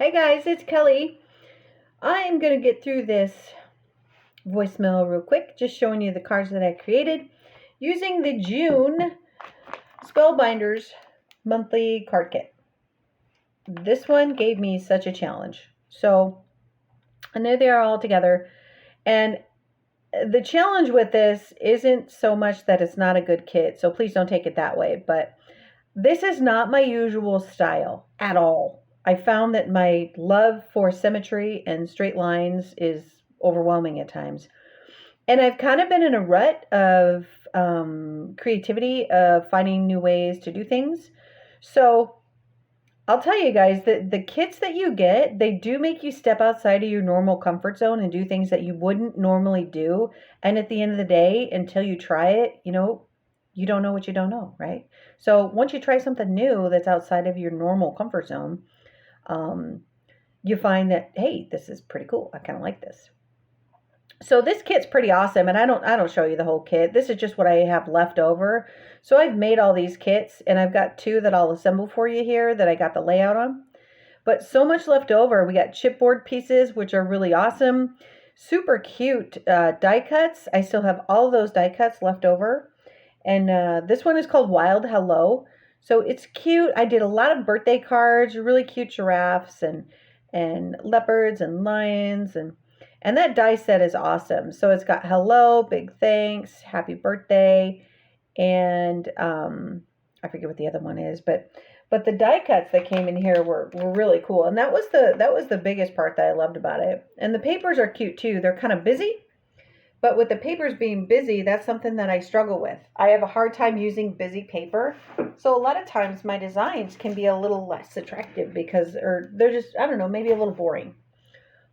Hey guys, it's Kelly. I'm going to get through this voicemail real quick, just showing you the cards that I created using the June Spellbinders monthly card kit. This one gave me such a challenge. So, and there they are all together. And the challenge with this isn't so much that it's not a good kit, so please don't take it that way, but this is not my usual style at all. I found that my love for symmetry and straight lines is overwhelming at times. And I've kind of been in a rut of creativity, of finding new ways to do things. So I'll tell you guys that the kits that you get, they do make you step outside of your normal comfort zone and do things that you wouldn't normally do. And at the end of the day, until you try it, you don't know what you don't know, right? So once you try something new that's outside of your normal comfort zone, you find that, hey, this is pretty cool. I kind of like this. So this kit's pretty awesome, and I don't show you the whole kit. This is just what I have left over. So I've made all these kits, and I've got two that I'll assemble for you here that I got the layout on. But so much left over. We got chipboard pieces, which are really awesome. Super cute die cuts. I still have all of those die cuts left over. And this one is called Wild Hello. So it's cute. I did a lot of birthday cards, really cute giraffes and leopards and lions. And that die set is awesome. So it's got hello, big thanks, happy birthday, and I forget what the other one is, but the die cuts that came in here were really cool. And that was the biggest part that I loved about it. And the papers are cute too. They're kind of busy. But with the papers being busy, that's something that I struggle with. I have a hard time using busy paper. So a lot of times my designs can be a little less attractive or they're just, I don't know, maybe a little boring.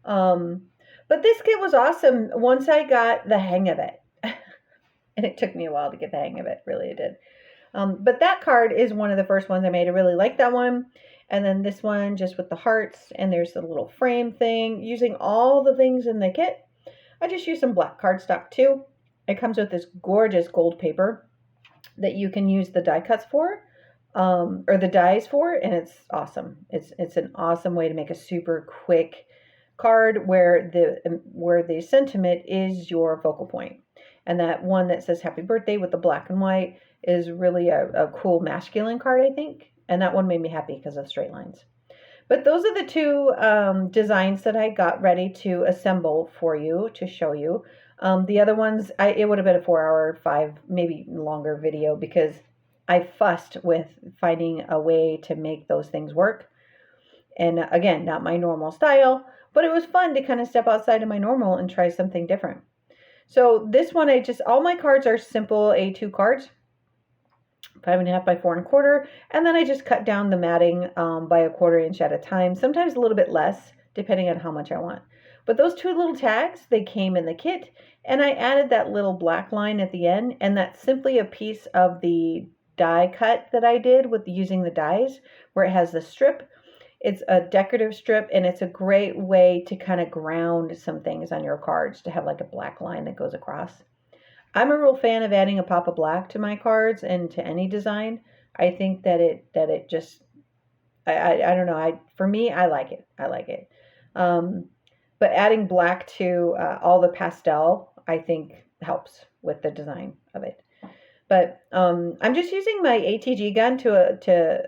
But this kit was awesome once I got the hang of it. And it took me a while to get the hang of it, really it did. But that card is one of the first ones I made. I really like that one. And then this one just with the hearts, and there's the little frame thing. Using all the things in the kit. I just used some black cardstock too. It comes with this gorgeous gold paper that you can use the die cuts for, or the dies for, and it's awesome. It's an awesome way to make a super quick card where the sentiment is your focal point. And that one that says happy birthday with the black and white is really a cool masculine card, I think. And that one made me happy because of straight lines. But those are the two designs that I got ready to assemble for you to show you. The other ones, it would have been a 4-hour, 5, maybe longer video because I fussed with finding a way to make those things work. And again, not my normal style, but it was fun to kind of step outside of my normal and try something different. So this one, all my cards are simple A2 cards. 5.5 by 4.25, and then I just cut down the matting by a 1/4 inch at a time, sometimes a little bit less, depending on how much I want. But those two little tags, they came in the kit, and I added that little black line at the end, and that's simply a piece of the die cut that I did with using the dies, where it has the strip. It's a decorative strip, and it's a great way to kind of ground some things on your cards, to have like a black line that goes across. I'm a real fan of adding a pop of black to my cards and to any design. I think that it just, I don't know. For me, I like it. I like it. But adding black to all the pastel, I think helps with the design of it. But I'm just using my ATG gun to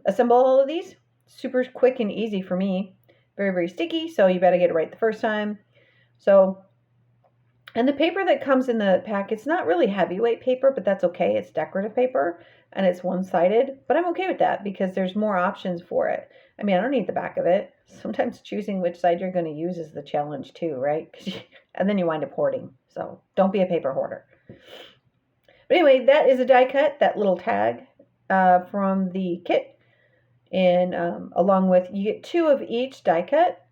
assemble all of these. Super quick and easy for me. Very, very sticky, so you better get it right the first time. And the paper that comes in the pack, it's not really heavyweight paper, but that's okay. It's decorative paper, and it's one-sided. But I'm okay with that because there's more options for it. I mean, I don't need the back of it. Sometimes choosing which side you're going to use is the challenge too, right? And then you wind up hoarding. So don't be a paper hoarder. But anyway, that is a die cut, that little tag from the kit. And along with, you get 2 of each die cut.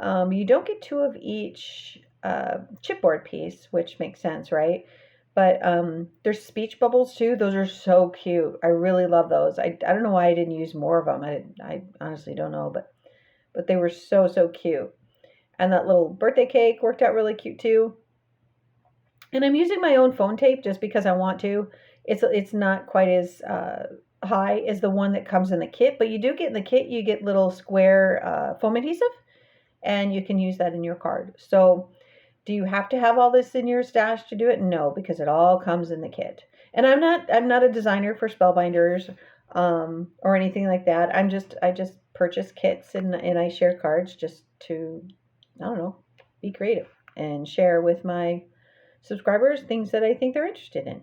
You don't get 2 of each chipboard piece, which makes sense, right? But there's speech bubbles too. Those are so cute. I really love those. I don't know why I didn't use more of them. I honestly don't know, but they were so cute. And that little birthday cake worked out really cute too. And I'm using my own phone tape just because I want to. It's not quite as high as the one that comes in the kit, but you do get in the kit, you get little square foam adhesive, and you can use that in your card. So do you have to have all this in your stash to do it? No, because it all comes in the kit. And I'm not a designer for spellbinders or anything like that. I just purchase kits and I share cards just to, I don't know, be creative and share with my subscribers things that I think they're interested in.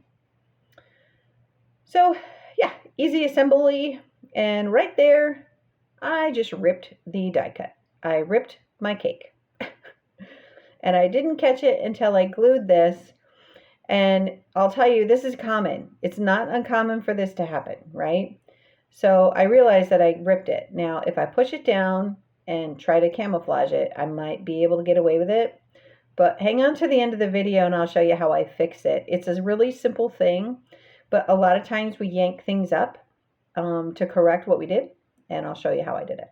So yeah, easy assembly. And right there, I just ripped the die cut. I ripped my cake. And I didn't catch it until I glued this. And I'll tell you, this is common. It's not uncommon for this to happen, right? So I realized that I ripped it. Now, if I push it down and try to camouflage it, I might be able to get away with it. But hang on to the end of the video and I'll show you how I fix it. It's a really simple thing, but a lot of times we yank things up to correct what we did. And I'll show you how I did it.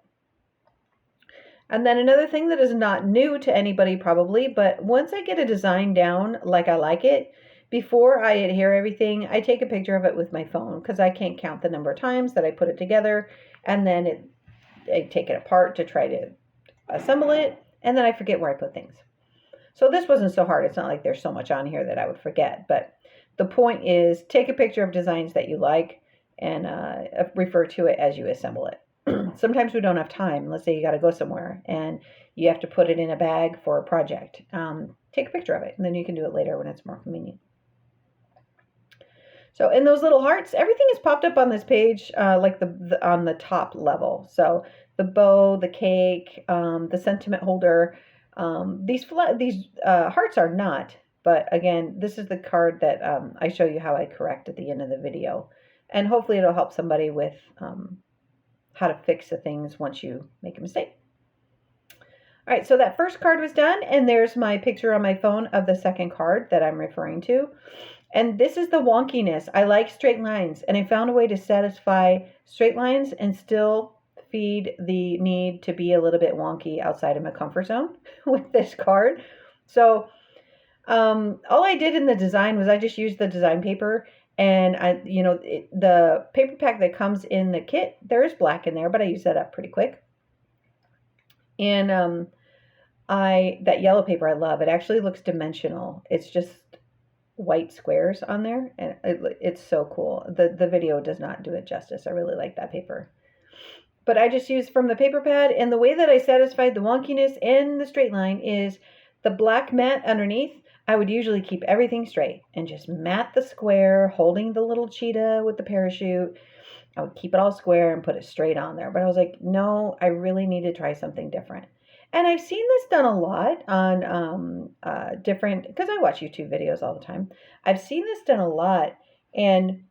And then another thing that is not new to anybody probably, but once I get a design down like I like it, before I adhere everything, I take a picture of it with my phone because I can't count the number of times that I put it together, and then I take it apart to try to assemble it, and then I forget where I put things. So this wasn't so hard. It's not like there's so much on here that I would forget, but the point is take a picture of designs that you like and refer to it as you assemble it. Sometimes we don't have time. Let's say you got to go somewhere and you have to put it in a bag for a project. Take a picture of it and then you can do it later when it's more convenient. So in those little hearts, everything is popped up on this page like on the top level. So the bow, the cake, the sentiment holder. These hearts are not, but again, this is the card that I show you how I correct at the end of the video. And hopefully it'll help somebody with how to fix the things once you make a mistake. All right, so that first card was done, and there's my picture on my phone of the second card that I'm referring to. And this is the wonkiness. I like straight lines, and I found a way to satisfy straight lines and still feed the need to be a little bit wonky outside of my comfort zone with this card. So all I did in the design was I just used the design paper. And the paper pack that comes in the kit, there is black in there, but I use that up pretty quick. And that yellow paper I love. It actually looks dimensional. It's just white squares on there, and it's so cool. The video does not do it justice. I really like that paper. But I just used from the paper pad, and the way that I satisfied the wonkiness and the straight line is the black mat underneath. I would usually keep everything straight and just mat the square, holding the little cheetah with the parachute. I would keep it all square and put it straight on there. But I was like, no, I really need to try something different. And I've seen this done a lot on different, because I watch YouTube videos all the time. I've seen this done a lot. And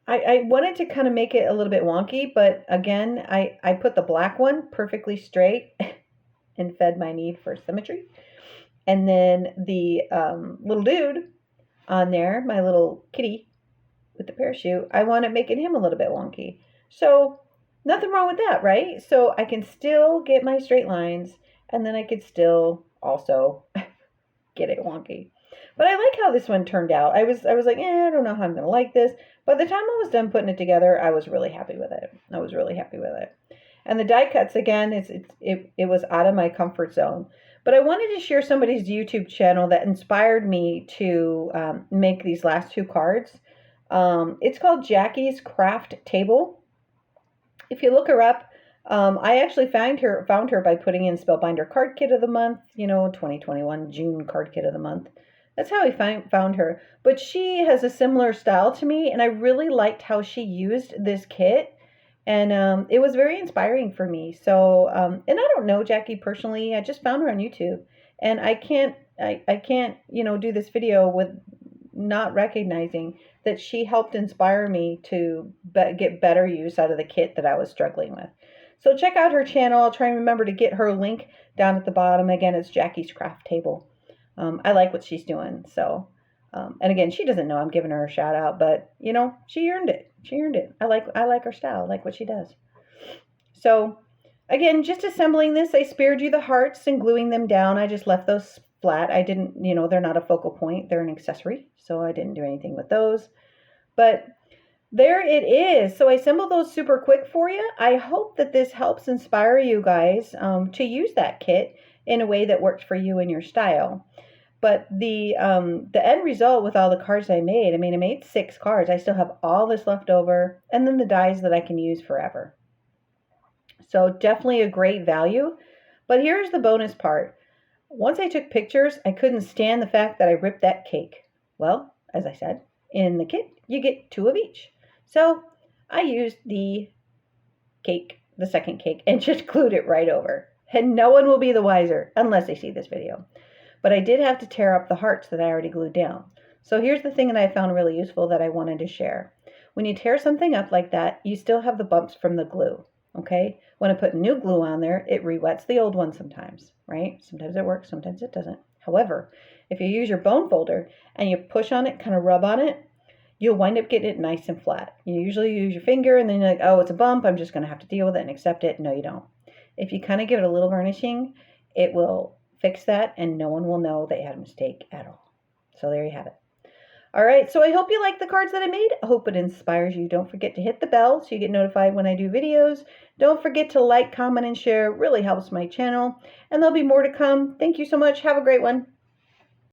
I wanted to kind of make it a little bit wonky. But again, I put the black one perfectly straight and fed my need for symmetry. And then the little dude on there, my little kitty with the parachute, I want to making him a little bit wonky. So nothing wrong with that, right? So I can still get my straight lines, and then I could still also get it wonky. But I like how this one turned out. I was like, I don't know how I'm going to like this. By the time I was done putting it together, I was really happy with it. I was really happy with it. And the die cuts, again, it was out of my comfort zone. But I wanted to share somebody's YouTube channel that inspired me to make these last two cards. It's called Jackie's Craft Table. If you look her up, I actually found her by putting in Spellbinder Card Kit of the Month, 2021 June Card Kit of the Month. That's how I found her. But she has a similar style to me, and I really liked how she used this kit. And it was very inspiring for me. So, and I don't know Jackie personally. I just found her on YouTube. And I can't, do this video with not recognizing that she helped inspire me to get better use out of the kit that I was struggling with. So check out her channel. I'll try and remember to get her link down at the bottom. Again, it's Jackie's Craft Table. I like what she's doing. So, and again, she doesn't know I'm giving her a shout out, but she earned it. She earned it. I like her style. I like what she does. So again, just assembling this, I spared you the hearts and gluing them down. I just left those flat. I didn't, they're not a focal point. They're an accessory. So I didn't do anything with those. But there it is. So I assembled those super quick for you. I hope that this helps inspire you guys to use that kit in a way that works for you and your style. But the end result with all the cards I made, I mean, I made 6 cards. I still have all this left over, and then the dies that I can use forever. So definitely a great value. But here's the bonus part. Once I took pictures, I couldn't stand the fact that I ripped that cake. Well, as I said, in the kit, you get 2 of each. So I used the cake, the second cake, and just glued it right over. And no one will be the wiser unless they see this video. But I did have to tear up the hearts that I already glued down. So here's the thing that I found really useful that I wanted to share. When you tear something up like that, you still have the bumps from the glue, okay? When I put new glue on there, it re-wets the old one sometimes, right? Sometimes it works, sometimes it doesn't. However, if you use your bone folder and you push on it, kind of rub on it, you'll wind up getting it nice and flat. You usually use your finger and then you're like, oh, it's a bump, I'm just going to have to deal with it and accept it. No, you don't. If you kind of give it a little varnishing, it will fix that and no one will know that you had a mistake at all. So there you have it. All right, so I hope you like the cards that I made. I hope it inspires you. Don't forget to hit the bell so you get notified when I do videos. Don't forget to like, comment, and share. It really helps my channel. And there'll be more to come. Thank you so much. Have a great one.